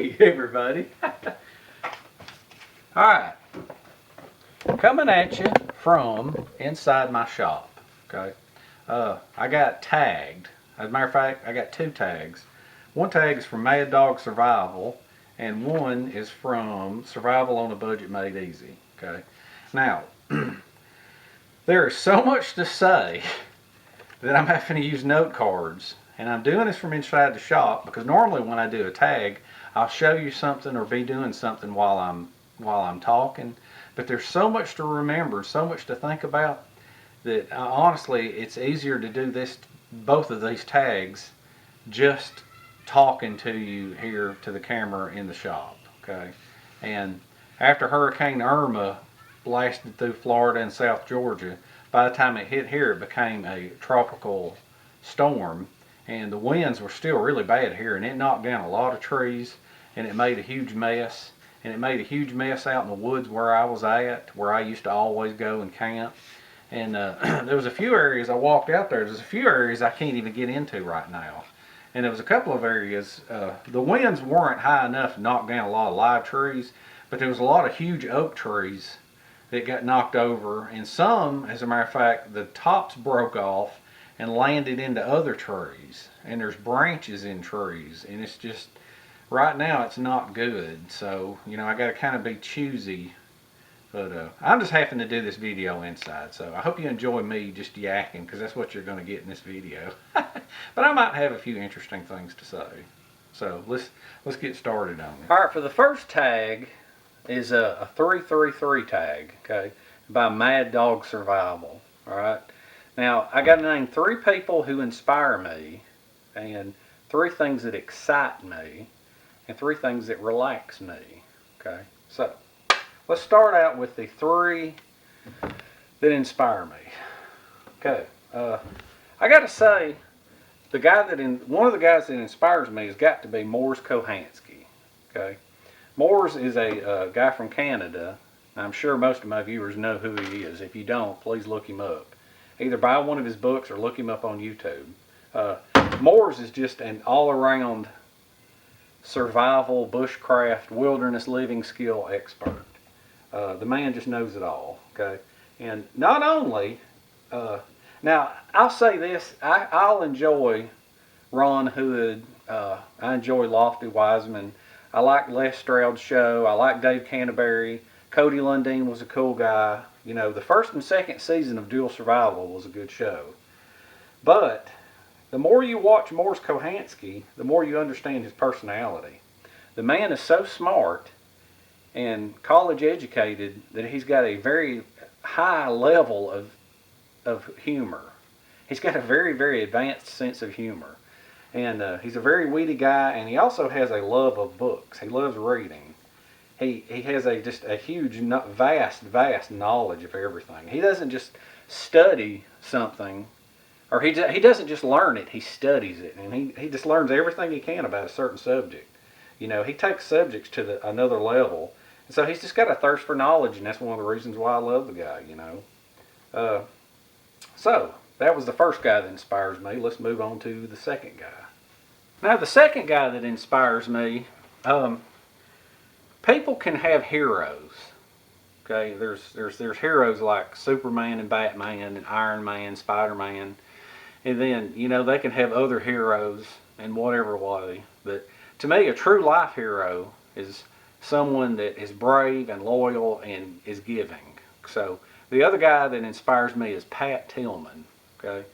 Hey everybody. Alright, coming at you from inside my shop. Okay, I got tagged. As a matter of fact, I got two tags. One tag is from Mad Dog Survival, and one is from Survival on a Budget Made Easy. Okay, now there is so much to say that I'm having to use note cards, and I'm doing this from inside the shop because normally when I do a tag, I'll show you something or be doing something while I'm talking. But there's so much to remember, so much to think about that honestly, it's easier to do both of these tags, just talking to you here to the camera in the shop. Okay, and after Hurricane Irma blasted through Florida and South Georgia, by the time it hit here, it became a tropical storm, and the winds were still really bad here, and it knocked down a lot of trees, and it made a huge mess. And it made a huge mess out in the woods where I was at, where I used to always go and camp. And there was a few areas I walked out there. There's a few areas I can't even get into right now. And there was a couple of areas, the winds weren't high enough to knock down a lot of live trees, but there was a lot of huge oak trees that got knocked over, and some, as a matter of fact, the tops broke off and landed into other trees. And there's branches in trees, and it's just, right now it's not good. So, you know, I got to kind of be choosy. But I'm just having to do this video inside, so I hope you enjoy me just yakking, because that's what you're going to get in this video. But I might have a few interesting things to say. So let's get started on it. All right, for the first tag is a 333 tag, okay, by Mad Dog Survival. All right. Now I got to name 3 people who inspire me, and 3 things that excite me, and 3 things that relax me. Okay, so let's start out with the 3 that inspire me. Okay, I got to say, one of the guys that inspires me has got to be Mors Kohansky. Okay, Mors is a guy from Canada. I'm sure most of my viewers know who he is. If you don't, please look him up. Either buy one of his books or look him up on YouTube. Mors is just an all-around survival, bushcraft, wilderness living skill expert. The man just knows it all. Okay, and not only, now I'll say this: I'll enjoy Ron Hood. I enjoy Lofty Wiseman. I like Les Stroud's show. I like Dave Canterbury. Cody Lundeen was a cool guy. You know, the first and second season of Dual Survival was a good show. But the more you watch Mors Kohansky, the more you understand his personality. The man is so smart and college educated that he's got a very high level of humor. He's got a very, very advanced sense of humor. And he's a very witty guy, and he also has a love of books. He loves reading. He has just a huge, vast knowledge of everything. He doesn't just study something, or he doesn't just learn it, he studies it. And he just learns everything he can about a certain subject. You know, he takes subjects to another level. And so he's just got a thirst for knowledge, and that's one of the reasons why I love the guy, you know. So, that was the first guy that inspires me. Let's move on to the second guy. Now, the second guy that inspires me, people can have heroes. Okay, there's heroes like Superman and Batman and Iron Man, Spider-Man, and then, you know, they can have other heroes in whatever way. But to me, a true life hero is someone that is brave and loyal and is giving. So the other guy that inspires me is Pat Tillman. Okay,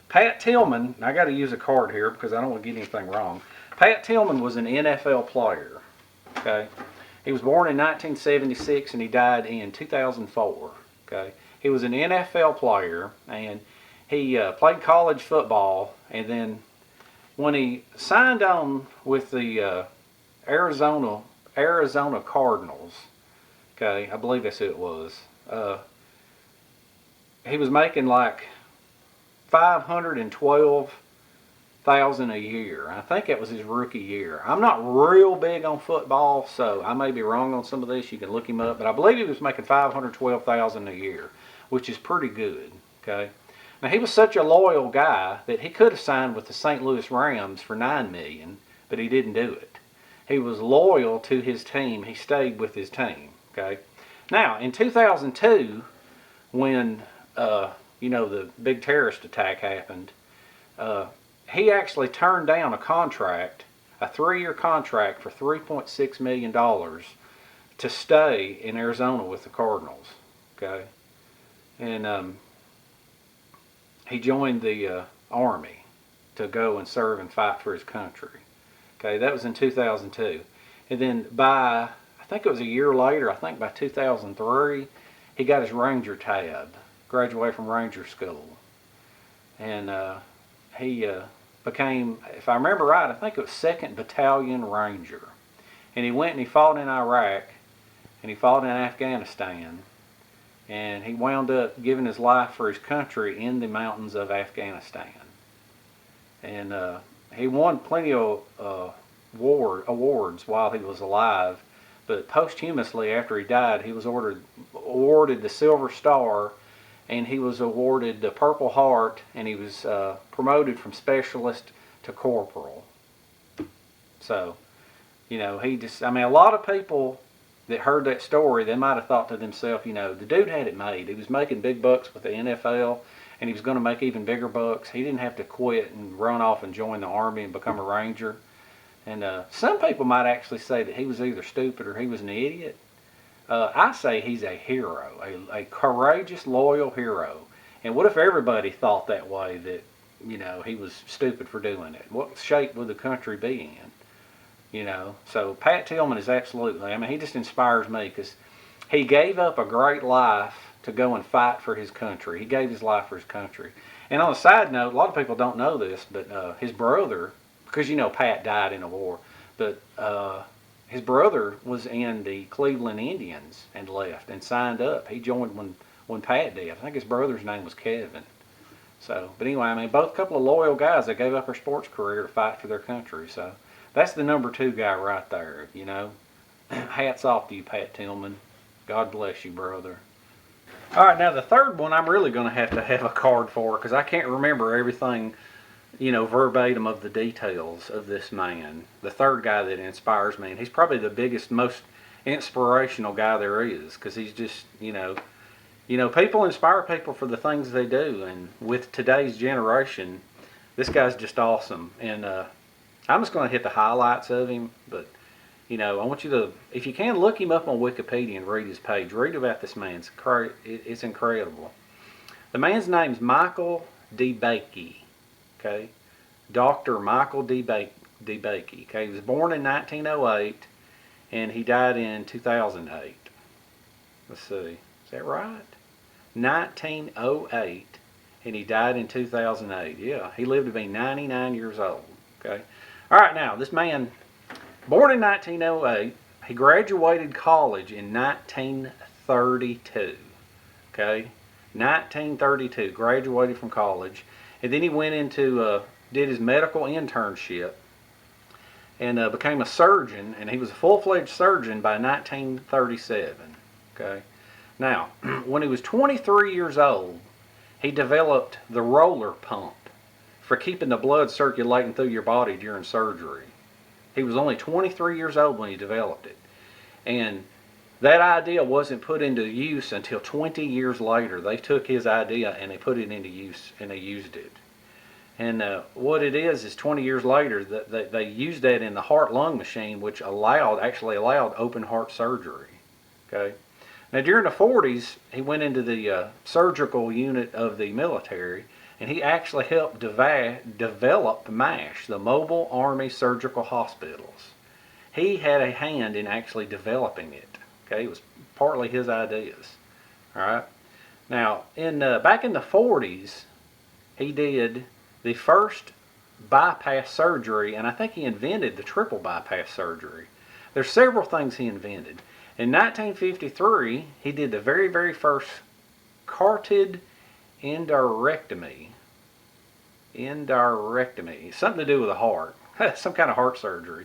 Pat Tillman, I got to use a card here because I don't want to get anything wrong. Pat Tillman was an NFL player. Okay, he was born in 1976 and he died in 2004. Okay, he was an NFL player, and he played college football, and then when he signed on with the Arizona Cardinals, okay, I believe that's who it was, he was making like $512,000 a year. I think that was his rookie year. I'm not real big on football, so I may be wrong on some of this. You can look him up, but I believe he was making $512,000 a year, which is pretty good. Okay, now he was such a loyal guy that he could have signed with the St. Louis Rams for $9 million, but he didn't do it. He was loyal to his team. He stayed with his team. Okay. Now, in 2002, when the big terrorist attack happened, he actually turned down a contract, a 3-year contract for $3.6 million to stay in Arizona with the Cardinals. Okay. And he joined the Army to go and serve and fight for his country. Okay, that was in 2002. And then I think it was a year later, I think by 2003, he got his Ranger tab, graduated from Ranger School. And he became, if I remember right, I think it was 2nd Battalion Ranger. And he went and he fought in Iraq, and he fought in Afghanistan, and he wound up giving his life for his country in the mountains of Afghanistan. And he won plenty of awards while he was alive, but posthumously after he died, he was awarded the Silver Star, and he was awarded the Purple Heart, and he was promoted from specialist to corporal. So, a lot of people that heard that story, they might have thought to themselves, the dude had it made. He was making big bucks with the NFL, and he was going to make even bigger bucks. He didn't have to quit and run off and join the Army and become a Ranger. And some people might actually say that he was either stupid or he was an idiot. I say he's a hero, a courageous, loyal hero. And what if everybody thought that way, that, he was stupid for doing it? What shape would the country be in? So Pat Tillman is absolutely, he just inspires me, because he gave up a great life to go and fight for his country. He gave his life for his country. And on a side note, a lot of people don't know this, but his brother, because Pat died in a war, but his brother was in the Cleveland Indians and left and signed up. He joined when Pat did. I think his brother's name was Kevin. So, but anyway, both a couple of loyal guys that gave up their sports career to fight for their country. So that's the number 2 guy right there, Hats off to you, Pat Tillman. God bless you, brother. All right, now the third one I'm really going to have a card for, because I can't remember everything, verbatim of the details of this man. The third guy that inspires me, and he's probably the biggest, most inspirational guy there is, because he's just, people inspire people for the things they do, and with today's generation, this guy's just awesome. And I'm just going to hit the highlights of him, but I want you to, if you can, look him up on Wikipedia and read his page. Read about this man. It's incredible. The man's name's Michael DeBakey. Okay, Dr. Michael DeBakey. Okay, he was born in 1908, and he died in 2008. Let's see, is that right? 1908, and he died in 2008. Yeah, he lived to be 99 years old. Okay, all right, now this man, born in 1908, he graduated college in 1932. Okay, 1932, graduated from college. And then he went into, did his medical internship, and became a surgeon, and he was a full-fledged surgeon by 1937. Okay. Now, when he was 23 years old, he developed the roller pump for keeping the blood circulating through your body during surgery. He was only 23 years old when he developed it. And that idea wasn't put into use until 20 years later. They took his idea and they put it into use, and they used it. And what it is 20 years later, that they used that in the heart-lung machine, which actually allowed open heart surgery. Okay. Now during the 40s, he went into the surgical unit of the military, and he actually helped develop MASH, the Mobile Army Surgical Hospitals. He had a hand in actually developing it. Okay, it was partly his ideas. All right. Now, back in the 40s, he did the first bypass surgery, and I think he invented the triple bypass surgery. There's several things he invented. In 1953, he did the very, very first carotid endarterectomy. Something to do with the heart. Some kind of heart surgery.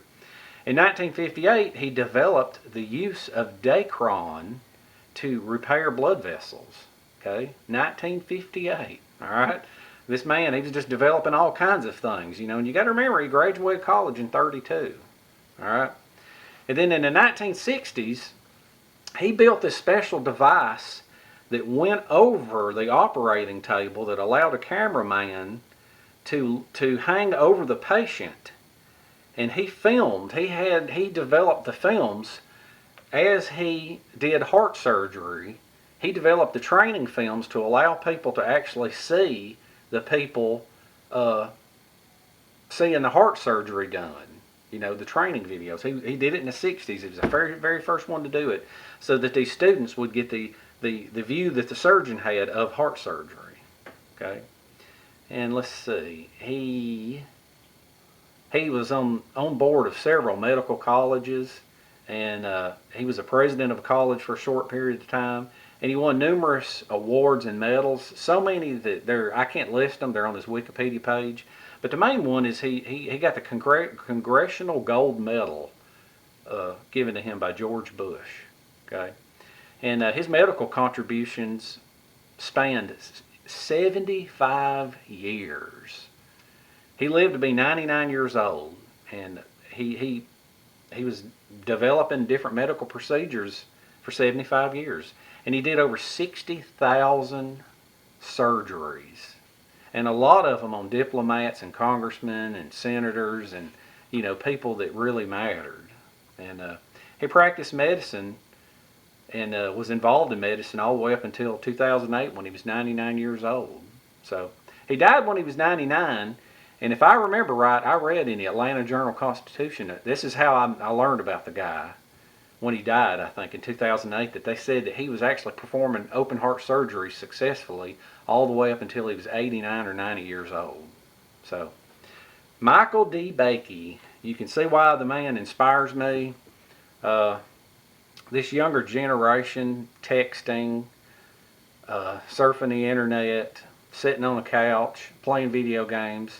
In 1958, he developed the use of Dacron to repair blood vessels. Okay, 1958. All right, this man, he was just developing all kinds of things, and you got to remember he graduated college in 32. All right, And then in the 1960s, he built this special device that went over the operating table that allowed a cameraman to hang over the patient. And he filmed, he developed the films as he did heart surgery. He developed the training films to allow people to actually see the people seeing the heart surgery done. You know, the training videos. He did it in the 60s. He was the very, very first one to do it, so that these students would get the view that the surgeon had of heart surgery. Okay? And let's see. He was on board of several medical colleges, and he was a president of a college for a short period of time. And he won numerous awards and medals, so many that I can't list them. They're on his Wikipedia page. But the main one is he got the Congressional Gold Medal given to him by George Bush. Okay, and his medical contributions spanned 75 years. He lived to be 99 years old, and he was developing different medical procedures for 75 years. And he did over 60,000 surgeries, and a lot of them on diplomats and congressmen and senators and, you know, people that really mattered. And he practiced medicine and was involved in medicine all the way up until 2008 when he was 99 years old. So he died when he was 99. And if I remember right, I read in the Atlanta Journal-Constitution, this is how I learned about the guy when he died, I think, in 2008, that they said that he was actually performing open heart surgery successfully all the way up until he was 89 or 90 years old. So, Michael DeBakey, you can see why the man inspires me. This younger generation, texting, surfing the internet, sitting on the couch, playing video games.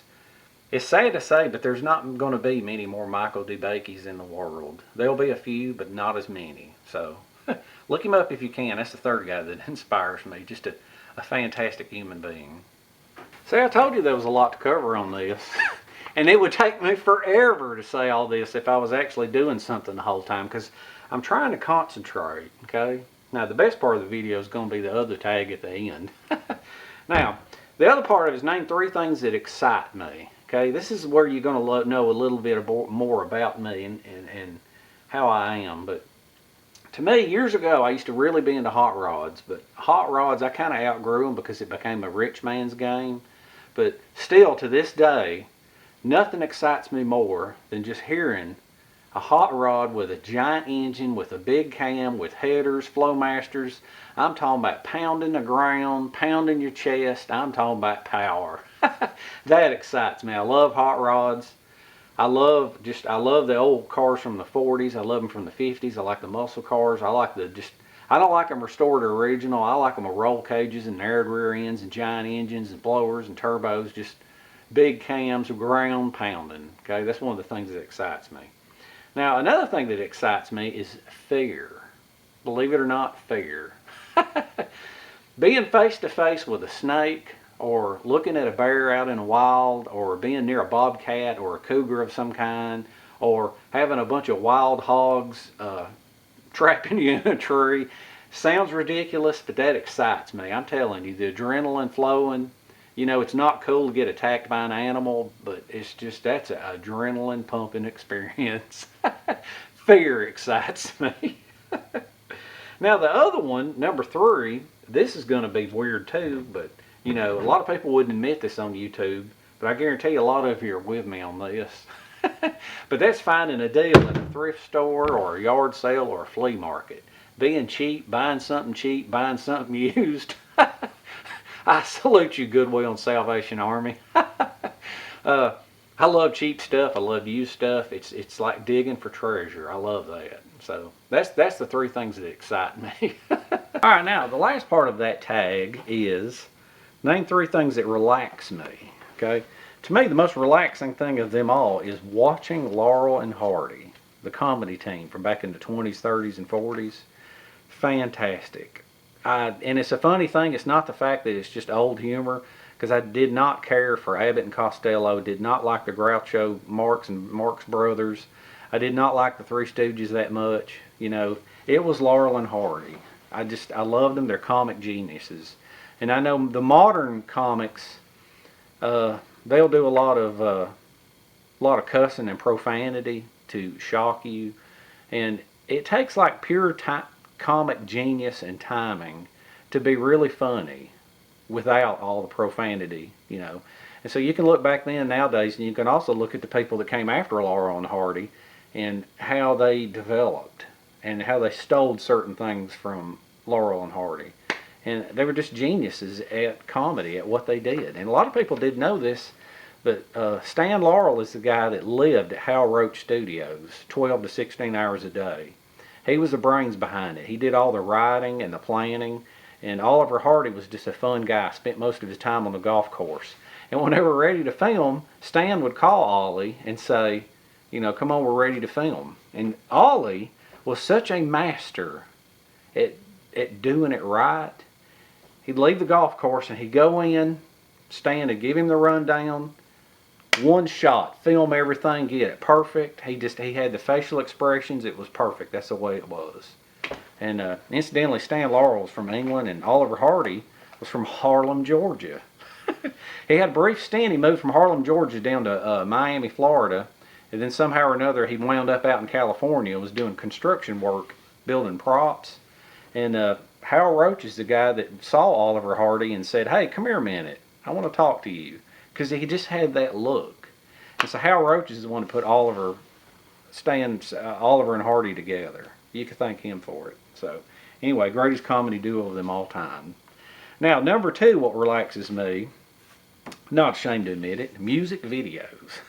It's sad to say, but there's not going to be many more Michael DeBakeys in the world. There'll be a few, but not as many. So, look him up if you can. That's the third guy that inspires me. Just a fantastic human being. See, I told you there was a lot to cover on this. And it would take me forever to say all this if I was actually doing something the whole time, because I'm trying to concentrate, okay? Now, the best part of the video is going to be the other tag at the end. Now, the other part of it is name 3 things that excite me. Okay, this is where you're going to know a little bit more about me and how I am. But to me, years ago, I used to really be into hot rods. But hot rods, I kind of outgrew them because it became a rich man's game. But still, to this day, nothing excites me more than just hearing a hot rod with a giant engine, with a big cam, with headers, Flowmasters. I'm talking about pounding the ground, pounding your chest. I'm talking about power. That excites me. I love hot rods. I love the old cars from the 40s. I love them from the 50s. I like the muscle cars. I don't like them restored or original. I like them with roll cages and narrowed rear ends and giant engines and blowers and turbos. Just big cams, ground pounding. Okay, that's one of the things that excites me. Now, another thing that excites me is fear. Believe it or not, fear. Being face to face with a snake, or looking at a bear out in the wild, or being near a bobcat or a cougar of some kind, or having a bunch of wild hogs trapping you in a tree. Sounds ridiculous, but that excites me. I'm telling you, the adrenaline flowing. You know, it's not cool to get attacked by an animal, but that's an adrenaline pumping experience. Fear excites me. Now the other one, number 3, this is going to be weird too, but you know, a lot of people wouldn't admit this on YouTube, but I guarantee a lot of you are with me on this. But that's finding a deal at a thrift store or a yard sale or a flea market. Being cheap, buying something used. I salute you, Goodwill and Salvation Army. I love cheap stuff. I love used stuff. It's like digging for treasure. I love that. So that's the 3 things that excite me. All right, now the last part of that tag is name 3 things that relax me. Okay, to me the most relaxing thing of them all is watching Laurel and Hardy, the comedy team from back in the 20s, 30s, and 40s. Fantastic. And it's a funny thing. It's not the fact that it's just old humor, because I did not care for Abbott and Costello. Did not like the Groucho Marx and Marx Brothers. I did not like the Three Stooges that much. You know, it was Laurel and Hardy. I loved them. They're comic geniuses. And I know the modern comics, they'll do a lot of cussing and profanity to shock you, and it takes like pure comic genius and timing to be really funny without all the profanity, you know. And so you can look back then nowadays, and you can also look at the people that came after Laurel and Hardy and how they developed and how they stole certain things from Laurel and Hardy. And they were just geniuses at comedy, at what they did. And a lot of people didn't know this, but Stan Laurel is the guy that lived at Hal Roach Studios 12 to 16 hours a day. He was the brains behind it. He did all the writing and the planning. And Oliver Hardy was just a fun guy, spent most of his time on the golf course. And when they were ready to film, Stan would call Ollie and say, you know, come on, we're ready to film. And Ollie was such a master at doing it right. He'd leave the golf course and he'd go in, Stan would give him the rundown, one shot, film everything, get it perfect. He had the facial expressions, it was perfect. That's the way it was. And incidentally, Stan Laurel was from England, and Oliver Hardy was from Harlem, Georgia. He had a brief stint. He moved from Harlem, Georgia down to Miami, Florida, and then somehow or another he wound up out in California and was doing construction work, building props. And Hal Roach is the guy that saw Oliver Hardy and said, hey, come here a minute, I want to talk to you, because he just had that look. And so Hal Roach is the one that put Oliver and Hardy together. You can thank him for it. So anyway, greatest comedy duo of them all time. Now, number two, what relaxes me, not ashamed to admit it, music videos.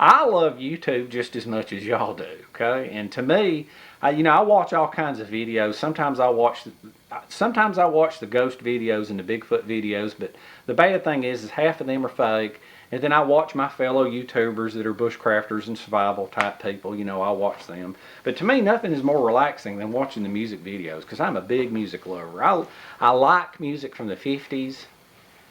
I love YouTube just as much as y'all do, okay? And to me, I watch all kinds of videos. Sometimes I watch the ghost videos and the Bigfoot videos, but the bad thing is half of them are fake. And then I watch my fellow YouTubers that are bushcrafters and survival type people. You know, I watch them. But to me, nothing is more relaxing than watching the music videos, because I'm a big music lover. I like music from the 50s,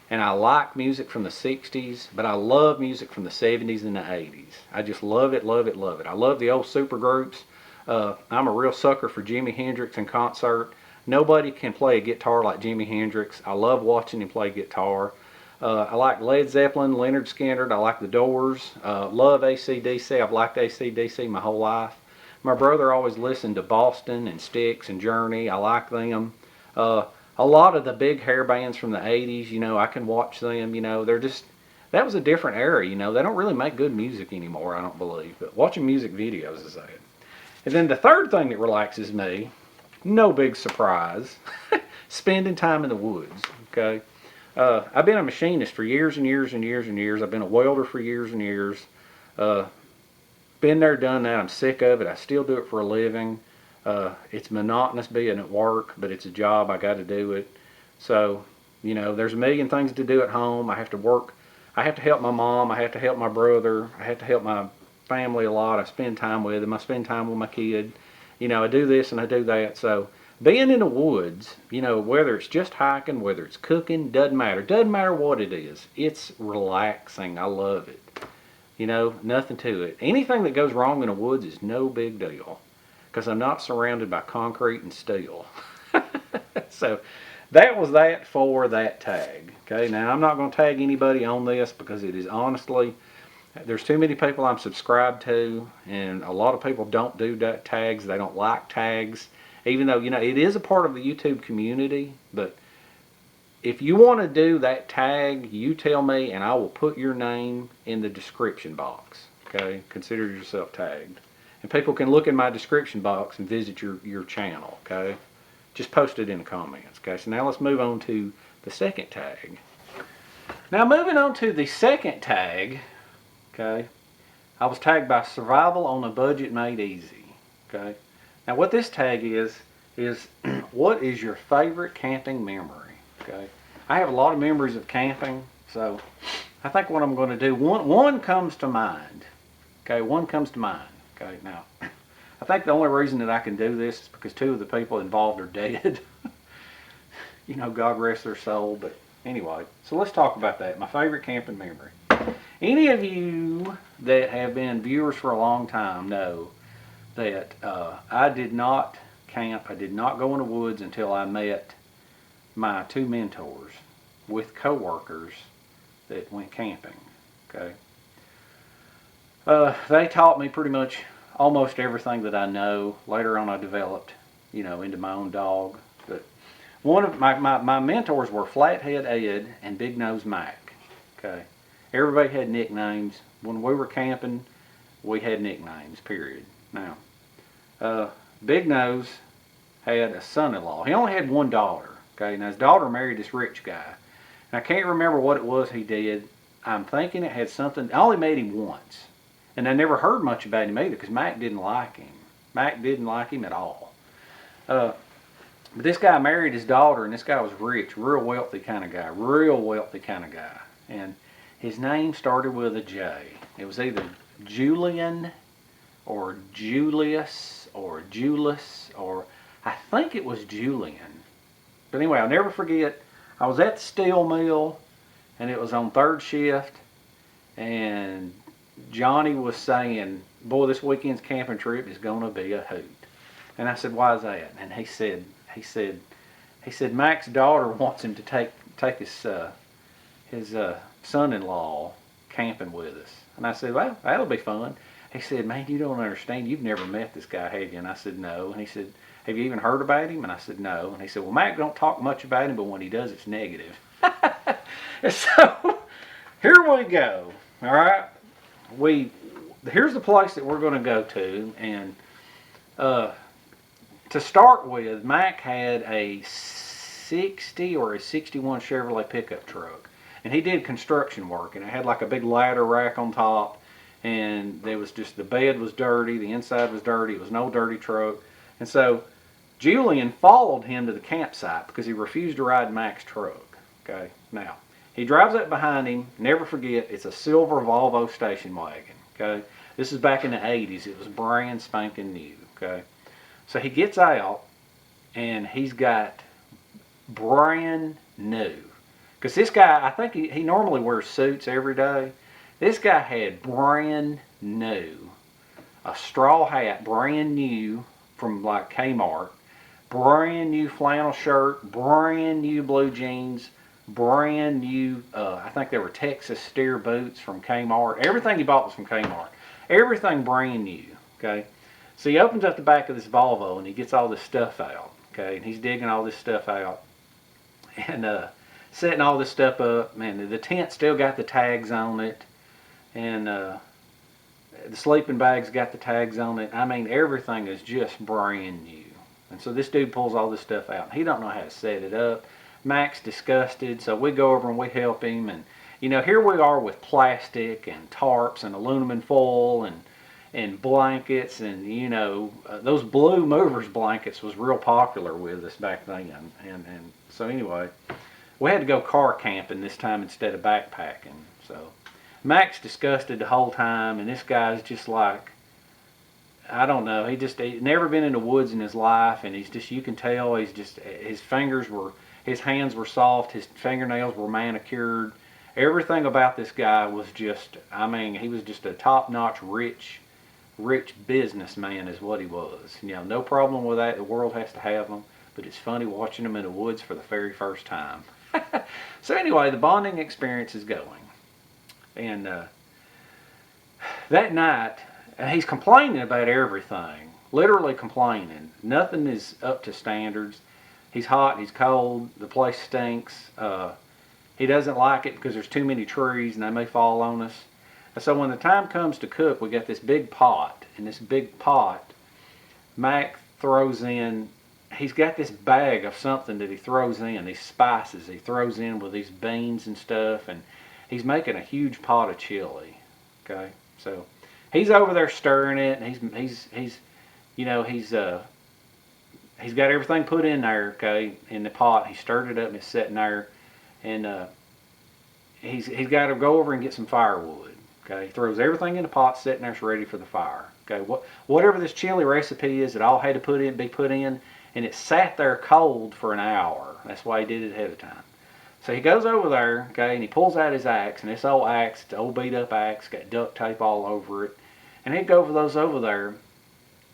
and I like music from the 60s, but I love music from the 70s and the 80s. I just love it, love it, love it. I love the old super groups. I'm a real sucker for Jimi Hendrix in concert. Nobody can play a guitar like Jimi Hendrix. I love watching him play guitar. I like Led Zeppelin, Leonard Skinner. I like the Doors. Love AC/DC. I've liked AC/DC my whole life. My brother always listened to Boston and Styx and Journey. I like them. A lot of the big hair bands from the 80s, you know, I can watch them. You know, that was a different era. You know, they don't really make good music anymore, I don't believe. But watching music videos is that. And then the third thing that relaxes me, no big surprise, spending time in the woods, okay? I've been a machinist for years and years and years and years. I've been a welder for years and years. Been there, done that. I'm sick of it. I still do it for a living. It's monotonous being at work, but it's a job. I got to do it. So, you know, there's a million things to do at home. I have to work. I have to help my mom. I have to help my brother. I have to help my family a lot. I spend time with them. I spend time with my kid. You know, I do this and I do that. So being in the woods, you know, whether it's just hiking, whether it's cooking, doesn't matter. Doesn't matter what it is. It's relaxing. I love it. You know, nothing to it. Anything that goes wrong in the woods is no big deal, because I'm not surrounded by concrete and steel. So that was that for that tag. Okay, now I'm not going to tag anybody on this, because it is honestly, there's too many people I'm subscribed to, and a lot of people don't do tags. They don't like tags, even though, you know, it is a part of the YouTube community. But if you want to do that tag, you tell me, and I will put your name in the description box. Okay, consider yourself tagged. And people can look in my description box and visit your channel, okay? Just post it in the comments, okay? So now let's move on to the second tag. Now moving on to the second tag, okay? I was tagged by Survival on a Budget Made Easy, okay? Now what this tag is what is your favorite camping memory, okay? I have a lot of memories of camping, so I think what I'm going to do, one comes to mind, okay? One comes to mind. Okay, now, I think the only reason that I can do this is because two of the people involved are dead. You know, God rest their soul, but anyway. So let's talk about that, my favorite camping memory. Any of you that have been viewers for a long time know that I did not camp. I did not go in the woods until I met my two mentors with coworkers that went camping. Okay. They taught me pretty much almost everything that I know. Later on I developed, into my own dog. But one of my mentors were Flathead Ed and Big Nose Mac. Okay. Everybody had nicknames. When we were camping, we had nicknames, period. Now, Big Nose had a son-in-law. He only had one daughter. Okay. Now his daughter married this rich guy. And I can't remember what it was he did. I'm thinking it had something. I only met him once. And I never heard much about him either because Mac didn't like him. Mac didn't like him at all. But this guy married his daughter, and this guy was rich, real wealthy kind of guy. Real wealthy kind of guy. And his name started with a J. It was either Julian or Julius or Julius, or I think it was Julian. But anyway, I'll never forget, I was at the steel mill, and it was on third shift, and Johnny was saying, boy, this weekend's camping trip is going to be a hoot. And I said, why is that? And he said, Mac's daughter wants him to take his son-in-law camping with us. And I said, well, that'll be fun. He said, man, you don't understand. You've never met this guy, have you? And I said, no. And he said, have you even heard about him? And I said, no. And he said, well, Mac don't talk much about him, but when he does, it's negative. And so here we go. All right. Here's the place that we're going to go to, and to start with, Mac had a 60 or a 61 Chevrolet pickup truck, and he did construction work, and it had like a big ladder rack on top, and there was just, the bed was dirty, the inside was dirty, it was an old dirty truck. And so Julian followed him to the campsite because he refused to ride Mac's truck. Okay, now he drives up behind him. Never forget, it's a silver Volvo station wagon. Okay, this is back in the 80s. It was brand spanking new. Okay, so he gets out and he's got brand new. Because this guy, I think he normally wears suits every day. This guy had brand new, a straw hat, brand new from like Kmart, brand new flannel shirt, brand new blue jeans, brand new, I think they were Texas steer boots from Kmart. Everything he bought was from Kmart. Everything brand new, okay? So he opens up the back of this Volvo and he gets all this stuff out, okay? And he's digging all this stuff out and setting all this stuff up. Man, the tent still got the tags on it, and the sleeping bag's got the tags on it. I mean, everything is just brand new. And so this dude pulls all this stuff out. He don't know how to set it up. Mac's disgusted, so we go over and we help him. And here we are with plastic and tarps and aluminum foil and blankets, and those blue movers blankets was real popular with us back then. And so anyway, we had to go car camping this time instead of backpacking. So Mac's disgusted the whole time, and this guy's just like, I don't know, he'd never been in the woods in his life, and you can tell his hands were soft, his fingernails were manicured. Everything about this guy was just, he was just a top-notch rich businessman is what he was. No problem with that. The world has to have them, but it's funny watching him in the woods for the very first time. So anyway, the bonding experience is going. And that night, he's complaining about everything, literally complaining. Nothing is up to standards. He's hot, he's cold, the place stinks. He doesn't like it because there's too many trees and they may fall on us. And so when the time comes to cook, we got this big pot. And this big pot, Mac throws in, he's got this bag of something that he throws in, these spices he throws in with these beans and stuff. And he's making a huge pot of chili. Okay, so he's over there stirring it, and he's got everything put in there, okay, in the pot. He stirred it up and it's sitting there, and he's got to go over and get some firewood. Okay, he throws everything in the pot, sitting there, it's ready for the fire. Okay, whatever this chili recipe is, it all had to be put in, and it sat there cold for an hour. That's why he did it ahead of time. So he goes over there, okay, and he pulls out his axe, and this old axe, it's an old beat up axe, got duct tape all over it. And he'd go over those over there,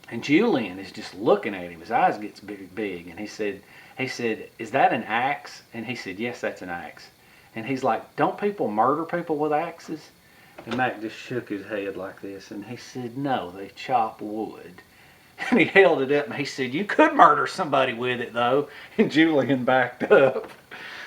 and Julian is just looking at him. His eyes gets big, and he said, "Is that an axe?" And he said, "Yes, that's an axe." And he's like, "Don't people murder people with axes?" And Mac just shook his head like this, and he said, "No, they chop wood." And he held it up, and he said, "You could murder somebody with it, though." And Julian backed up.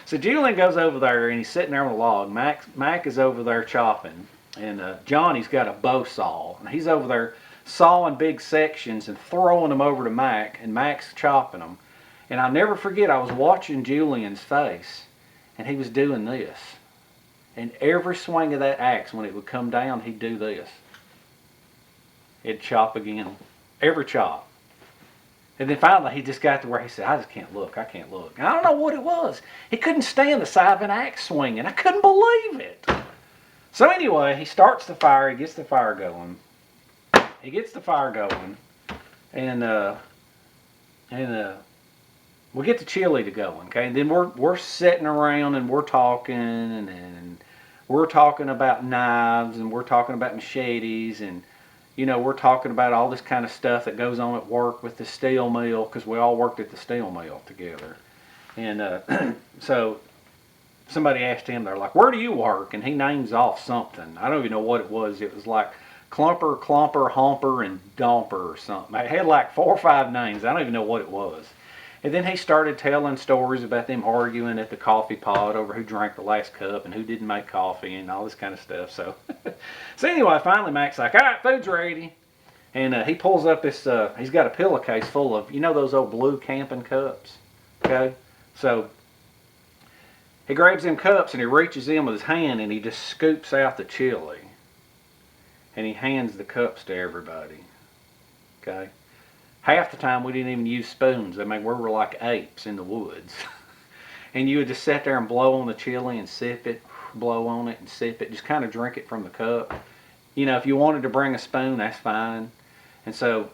So Julian goes over there, and he's sitting there on a log. Mac is over there chopping, and Johnny's got a bow saw, and he's over there sawing big sections and throwing them over to Mac, and Mac's chopping them. And I'll never forget, I was watching Julian's face, and he was doing this. And every swing of that axe, when it would come down, he'd do this. It'd chop again. Every chop. And then finally he just got to where he said, "I just can't look. I can't look." And I don't know what it was. He couldn't stand the sight of an axe swinging. I couldn't believe it. So anyway, he starts the fire. He gets the fire going. And we get the chili to going, okay? And then we're sitting around and we're talking and we're talking about knives and we're talking about machetes and we're talking about all this kind of stuff that goes on at work with the steel mill, because we all worked at the steel mill together. And so somebody asked him, they're like, "Where do you work?" And he names off something. I don't even know what it was. It was like Clumper, Clomper, Humper, and Domper or something. It had like 4 or 5 names. I don't even know what it was. And then he started telling stories about them arguing at the coffee pot over who drank the last cup and who didn't make coffee and all this kind of stuff. So, so anyway, finally Mac's like, "All right, food's ready." And he pulls up this, he's got a pillowcase full of, those old blue camping cups. Okay? So he grabs them cups and he reaches in with his hand and he just scoops out the chili. And he hands the cups to everybody. Okay? Half the time we didn't even use spoons. I mean, we were like apes in the woods. And you would just sit there and blow on the chili and sip it, blow on it and sip it, just kind of drink it from the cup. If you wanted to bring a spoon, that's fine. And so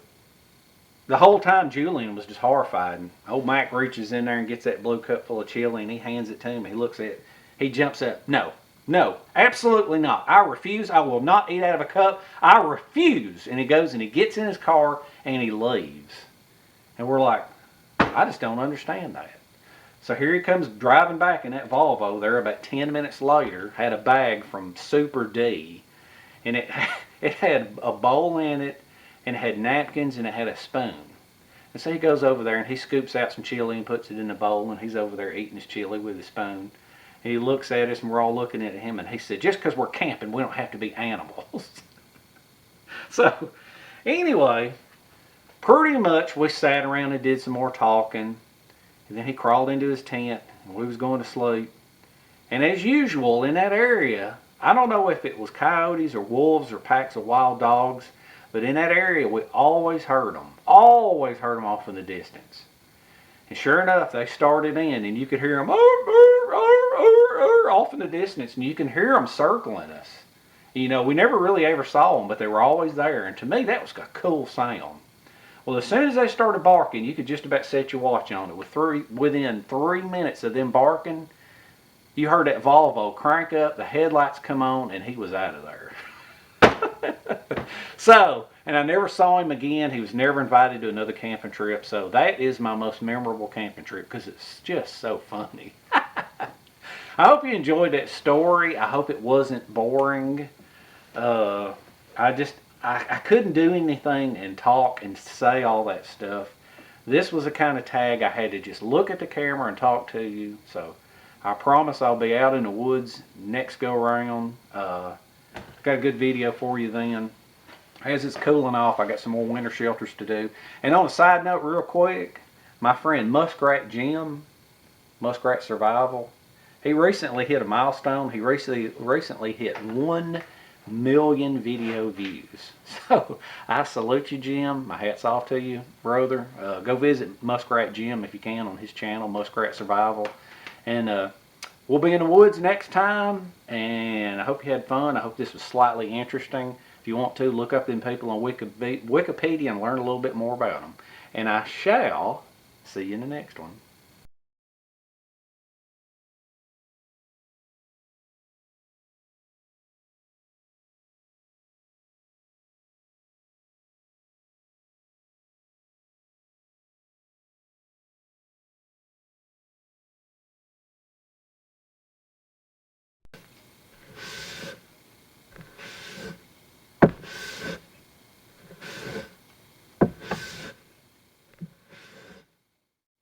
the whole time Julian was just horrified. And old Mac reaches in there and gets that blue cup full of chili and he hands it to him. He looks at it. He jumps up. No, absolutely not. I refuse. I will not eat out of a cup. I refuse. And he goes and he gets in his car and he leaves. And we're like, I just don't understand that. So here he comes driving back in that Volvo there about 10 minutes later, had a bag from Super D. And it had a bowl in it, and it had napkins, and it had a spoon. And so he goes over there and he scoops out some chili and puts it in the bowl, and he's over there eating his chili with his spoon. And he looks at us and we're all looking at him, and he said, "Just because we're camping, we don't have to be animals." So anyway, pretty much we sat around and did some more talking. And then he crawled into his tent and we was going to sleep. And as usual in that area, I don't know if it was coyotes or wolves or packs of wild dogs, but in that area we always heard them off in the distance. And sure enough, they started in, and you could hear them off in the distance, and you can hear them circling us. We never really ever saw them, but they were always there, and to me that was a cool sound. Well, as soon as they started barking, you could just about set your watch on it. Within 3 minutes of them barking, you heard that Volvo crank up, the headlights come on, and he was out of there. So, and I never saw him again. He was never invited to another camping trip. So that is my most memorable camping trip because it's just so funny. I hope you enjoyed that story. I hope it wasn't boring. I couldn't do anything and talk and say all that stuff. This was a kind of tag I had to just look at the camera and talk to you. So I promise I'll be out in the woods next go around. Got a good video for you then. As it's cooling off, I got some more winter shelters to do. And on a side note real quick, my friend Muskrat Jim, Muskrat Survival, he recently hit a milestone. He recently hit 1 million video views. So I salute you, Jim. My hat's off to you, brother. Go visit Muskrat Jim if you can on his channel, Muskrat Survival. And we'll be in the woods next time. And I hope you had fun. I hope this was slightly interesting. If you want to, look up them people on Wikipedia and learn a little bit more about them. And I shall see you in the next one.